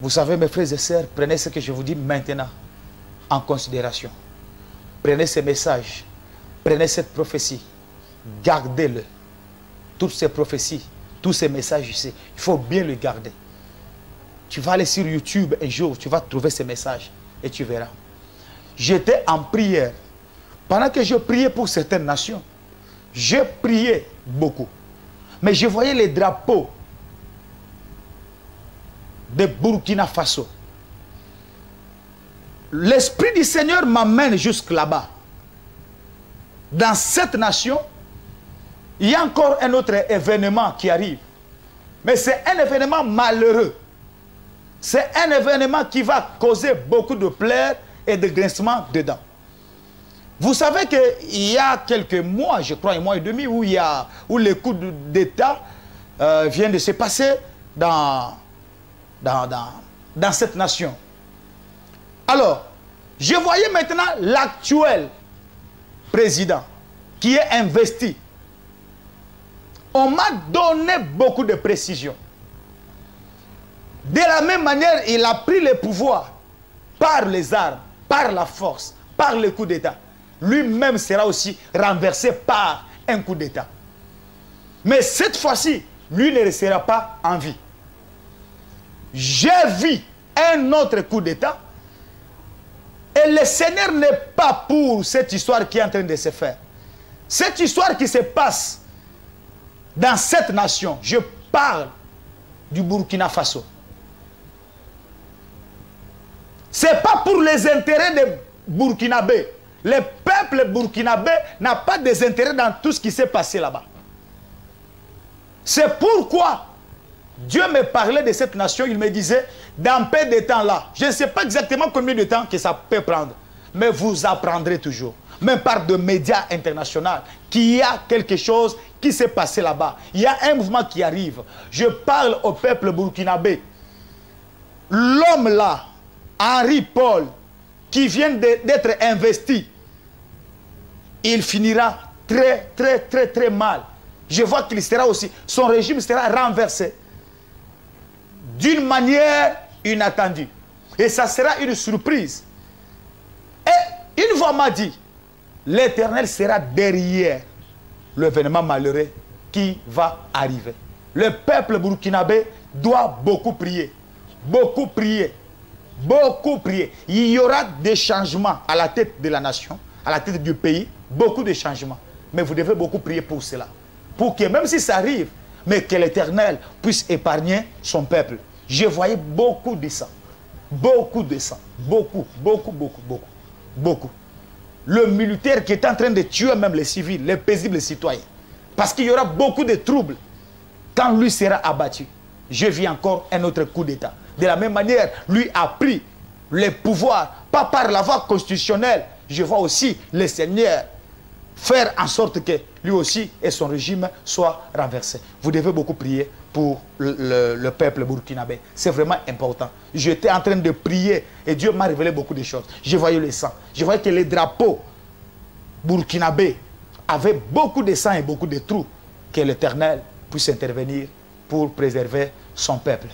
Vous savez, mes frères et sœurs, prenez ce que je vous dis maintenant en considération. Prenez ces messages, prenez cette prophétie, gardez-le. Toutes ces prophéties, tous ces messages ici, il faut bien les garder. Tu vas aller sur YouTube un jour, tu vas trouver ces messages et tu verras. J'étais en prière. Pendant que je priais pour certaines nations, je priais beaucoup. Mais je voyais les drapeaux de Burkina Faso. L'Esprit du Seigneur m'amène jusque là-bas. Dans cette nation, il y a encore un autre événement qui arrive. Mais c'est un événement malheureux. C'est un événement qui va causer beaucoup de pleurs et de grincements dedans. Vous savez qu'il y a quelques mois, je crois un mois et demi, où les coups d'État viennent de se passer dans cette nation. Alors, je voyais maintenant l'actuel président qui est investi. On m'a donné beaucoup de précisions. De la même manière, il a pris le pouvoir par les armes, par la force, par le coup d'État. Lui-même sera aussi renversé par un coup d'État. Mais cette fois-ci, lui ne restera pas en vie. J'ai vu un autre coup d'État et le Seigneur n'est pas pour cette histoire qui est en train de se faire. Cette histoire qui se passe dans cette nation, je parle du Burkina Faso. Ce n'est pas pour les intérêts des Burkinabés. Le peuple burkinabé n'a pas des intérêts dans tout ce qui s'est passé là-bas. C'est pourquoi Dieu me parlait de cette nation. Il me disait, dans peu de temps là, je ne sais pas exactement combien de temps que ça peut prendre, mais vous apprendrez toujours, même par de médias internationaux, qu'il y a quelque chose qui s'est passé là-bas. Il y a un mouvement qui arrive. Je parle au peuple burkinabé. L'homme là, Henri Paul, qui vient d'être investi, il finira très mal. Je vois qu'il sera aussi, son régime sera renversé d'une manière inattendue. Et ça sera une surprise. Et une voix m'a dit, l'Éternel sera derrière l'événement malheureux qui va arriver. Le peuple burkinabé doit beaucoup prier. Beaucoup prier. Beaucoup prier. Il y aura des changements à la tête de la nation, à la tête du pays, beaucoup de changements. Mais vous devez beaucoup prier pour cela. Pour que même si ça arrive, mais que l'Éternel puisse épargner son peuple. Je voyais beaucoup de sang. Beaucoup de sang. Beaucoup. Le militaire qui est en train de tuer même les civils, les paisibles citoyens. Parce qu'il y aura beaucoup de troubles quand lui sera abattu. Je vis encore un autre coup d'État. De la même manière, lui a pris le pouvoir, pas par la voie constitutionnelle. Je vois aussi le Seigneur faire en sorte que lui aussi et son régime soient renversés. Vous devez beaucoup prier pour le peuple burkinabé. C'est vraiment important. J'étais en train de prier et Dieu m'a révélé beaucoup de choses. Je voyais le sang. Je voyais que les drapeaux burkinabés avaient beaucoup de sang et beaucoup de trous. Que l'Éternel puisse intervenir pour préserver son peuple.